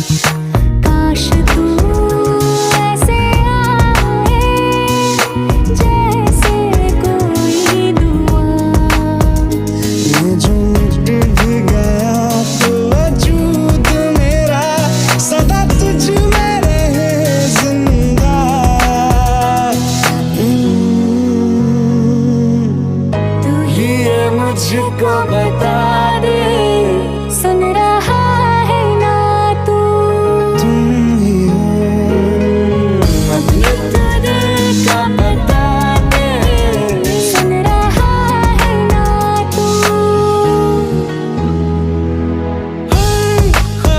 काश तू ऐसे आए जैसे कोई दुआ। ये जो मिट भी गया तो वजूद मेरा सदा तुझ में रहे जिंदा। तू ही ये मुझको बता दे